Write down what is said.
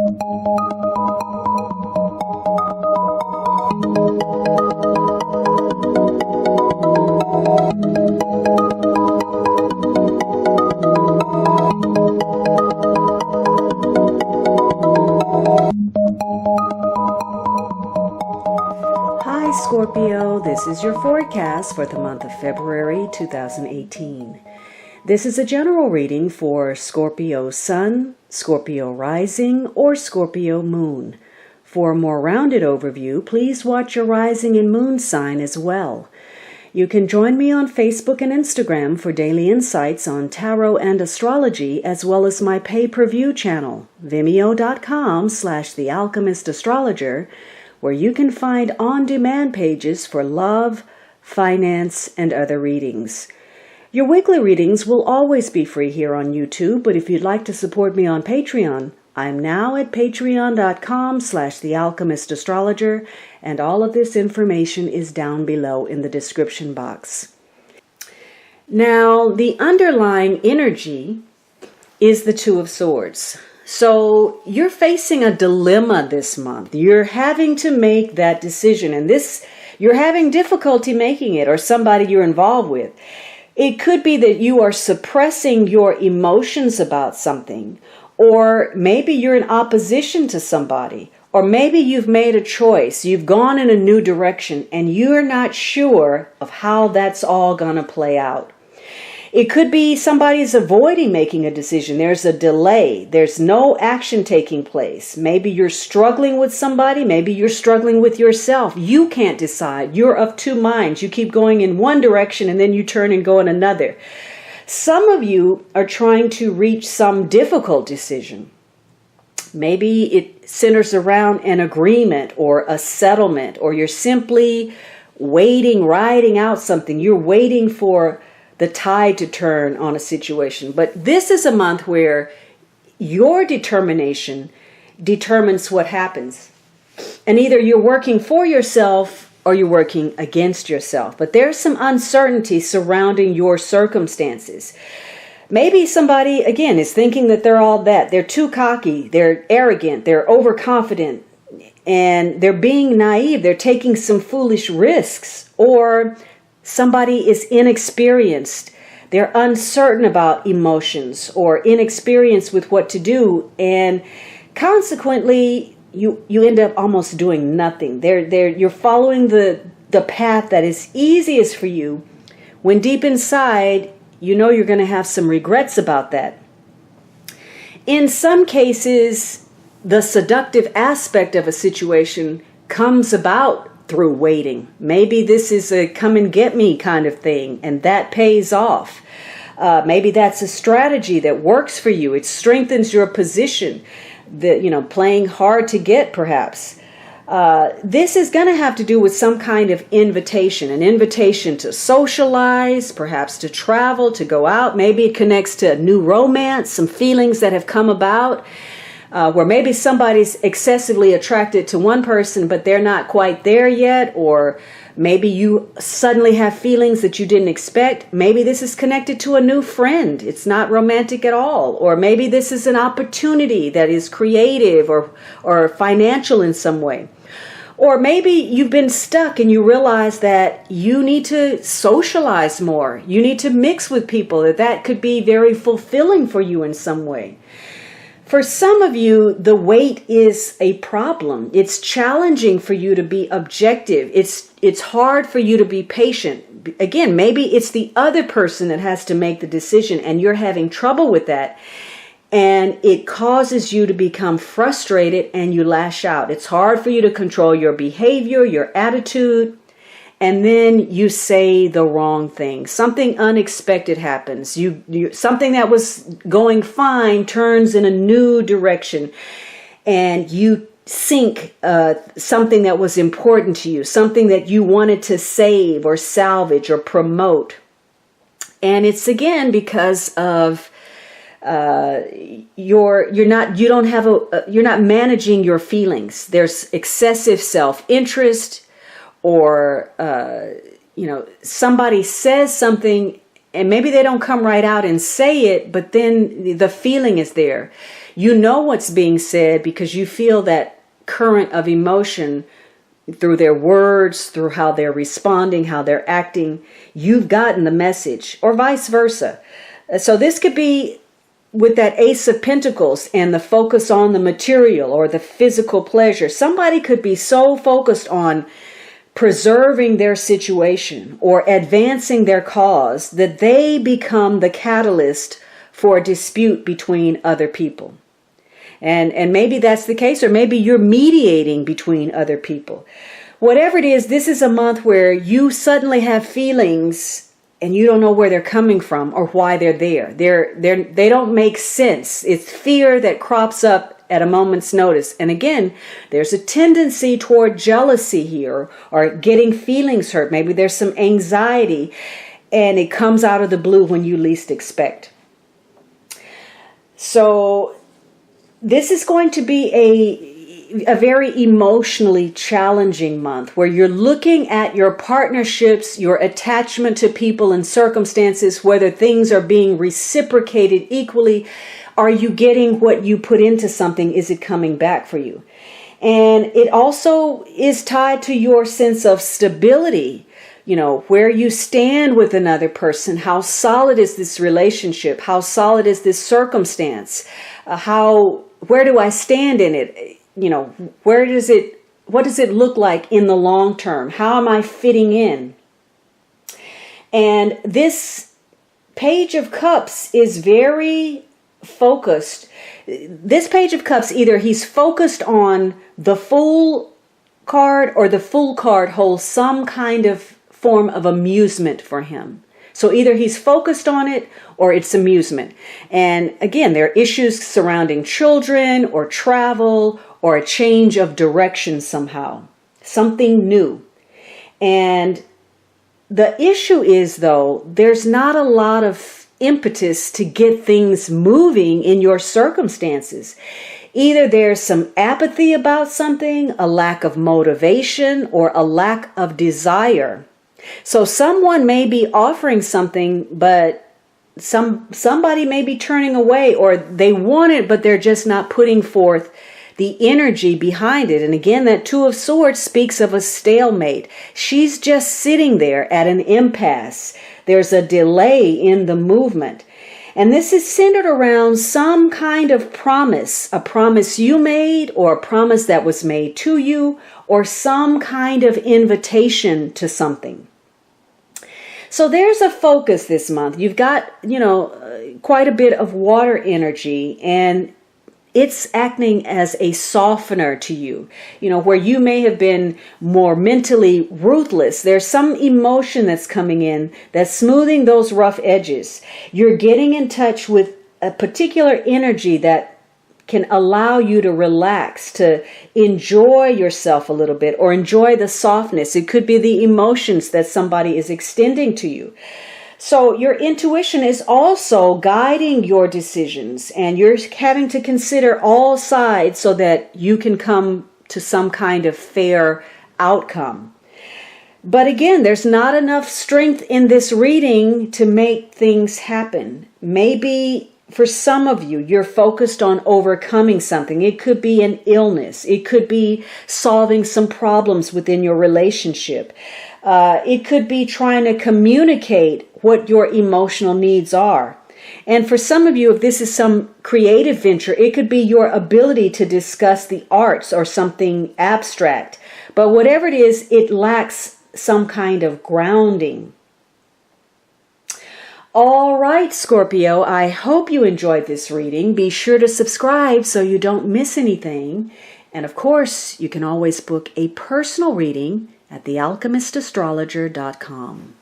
Hi Scorpio, this is your forecast for the month of February 2018. This is a general reading for Scorpio Sun, Scorpio Rising, or Scorpio Moon. For a more rounded overview, please watch your rising and moon sign as well. You can join me on Facebook and Instagram for daily insights on tarot and astrology, as well as my pay-per-view channel, vimeo.com/thealchemistastrologer, where you can find on-demand pages for love, finance, and other readings. Your weekly readings will always be free here on YouTube, but if you'd like to support me on Patreon, I'm now at patreon.com/thealchemistastrologer, and all of this information is down below in the description box. Now, the underlying energy is the Two of Swords. So you're facing a dilemma this month. You're having to make that decision, and you're having difficulty making it, or somebody you're involved with. It could be that you are suppressing your emotions about something, or maybe you're in opposition to somebody, or maybe you've made a choice. You've gone in a new direction, and you're not sure of how that's all going to play out. It could be somebody's avoiding making a decision. There's a delay. There's no action taking place. Maybe you're struggling with somebody. Maybe you're struggling with yourself. You can't decide. You're of two minds. You keep going in one direction and then you turn and go in another. Some of you are trying to reach some difficult decision. Maybe it centers around an agreement or a settlement, or you're simply waiting, riding out something. You're waiting for the tide to turn on a situation. But this is a month where your determination determines what happens. And either you're working for yourself or you're working against yourself. But there's some uncertainty surrounding your circumstances. Maybe somebody, again, is thinking that they're all that. They're too cocky, they're arrogant, they're overconfident, and they're being naive. They're taking some foolish risks. Or somebody is inexperienced. They're uncertain about emotions or inexperienced with what to do, and consequently you end up almost doing nothing. You're following the path that is easiest for you, when deep inside you know you're going to have some regrets about that. In some cases, the seductive aspect of a situation comes about through waiting. Maybe this is a come and get me kind of thing, and that pays off. Maybe that's a strategy that works for you. It strengthens your position, playing hard to get perhaps. This is going to have to do with some kind of invitation, an invitation to socialize, perhaps to travel, to go out. Maybe it connects to a new romance, some feelings that have come about. Where maybe somebody's excessively attracted to one person, but they're not quite there yet, or maybe you suddenly have feelings that you didn't expect. Maybe this is connected to a new friend. It's not romantic at all. Or maybe this is an opportunity that is creative or financial in some way. Or maybe you've been stuck and you realize that you need to socialize more. You need to mix with people. That could be very fulfilling for you in some way. For some of you, the wait is a problem. It's challenging for you to be objective. It's hard for you to be patient. Again, maybe it's the other person that has to make the decision and you're having trouble with that. And it causes you to become frustrated and you lash out. It's hard for you to control your behavior, your attitude. And then you say the wrong thing. Something unexpected happens. Something that was going fine turns in a new direction, and you sink something that was important to you, something that you wanted to save or salvage or promote. And it's again because of you're not managing your feelings. There's excessive self-interest. Or, somebody says something and maybe they don't come right out and say it, but then the feeling is there. You know what's being said because you feel that current of emotion through their words, through how they're responding, how they're acting. You've gotten the message, or vice versa. So this could be with that Ace of Pentacles and the focus on the material or the physical pleasure. Somebody could be so focused on preserving their situation or advancing their cause that they become the catalyst for a dispute between other people. And maybe that's the case, or maybe you're mediating between other people. Whatever it is, this is a month where you suddenly have feelings and you don't know where they're coming from or why they're there. They don't make sense. It's fear that crops up at a moment's notice. And again, there's a tendency toward jealousy here or getting feelings hurt. Maybe there's some anxiety and it comes out of the blue when you least expect. So this is going to be a very emotionally challenging month where you're looking at your partnerships, your attachment to people and circumstances, whether things are being reciprocated equally. Are you getting what you put into something? Is it coming back for you? And it also is tied to your sense of stability. You know, where you stand with another person. How solid is this relationship? How solid is this circumstance? Where do I stand in it? You know, what does it look like in the long term? How am I fitting in? And this Page of Cups is very focused. This Page of Cups, either he's focused on the Fool card or the Fool card holds some kind of form of amusement for him. So either he's focused on it or it's amusement. And again, there are issues surrounding children or travel or a change of direction somehow, something new. And the issue is, though, there's not a lot of impetus to get things moving in your circumstances. Either there's some apathy about something, a lack of motivation, or a lack of desire. So someone may be offering something, but somebody may be turning away, or they want it, but they're just not putting forth the energy behind it. And again, that Two of Swords speaks of a stalemate. She's just sitting there at an impasse. There's a delay in the movement. And this is centered around some kind of promise, a promise you made or a promise that was made to you, or some kind of invitation to something. So there's a focus this month. You've got, quite a bit of water energy, and it's acting as a softener to you, where you may have been more mentally ruthless. There's some emotion that's coming in that's smoothing those rough edges. You're getting in touch with a particular energy that can allow you to relax, to enjoy yourself a little bit, or enjoy the softness. It could be the emotions that somebody is extending to you. So your intuition is also guiding your decisions, and you're having to consider all sides so that you can come to some kind of fair outcome. But again, there's not enough strength in this reading to make things happen. Maybe for some of you, you're focused on overcoming something. It could be an illness. It could be solving some problems within your relationship. It could be trying to communicate what your emotional needs are. And for some of you, if this is some creative venture, it could be your ability to discuss the arts or something abstract. But whatever it is, it lacks some kind of grounding. All right, Scorpio, I hope you enjoyed this reading. Be sure to subscribe so you don't miss anything. And of course, you can always book a personal reading at thealchemistastrologer.com.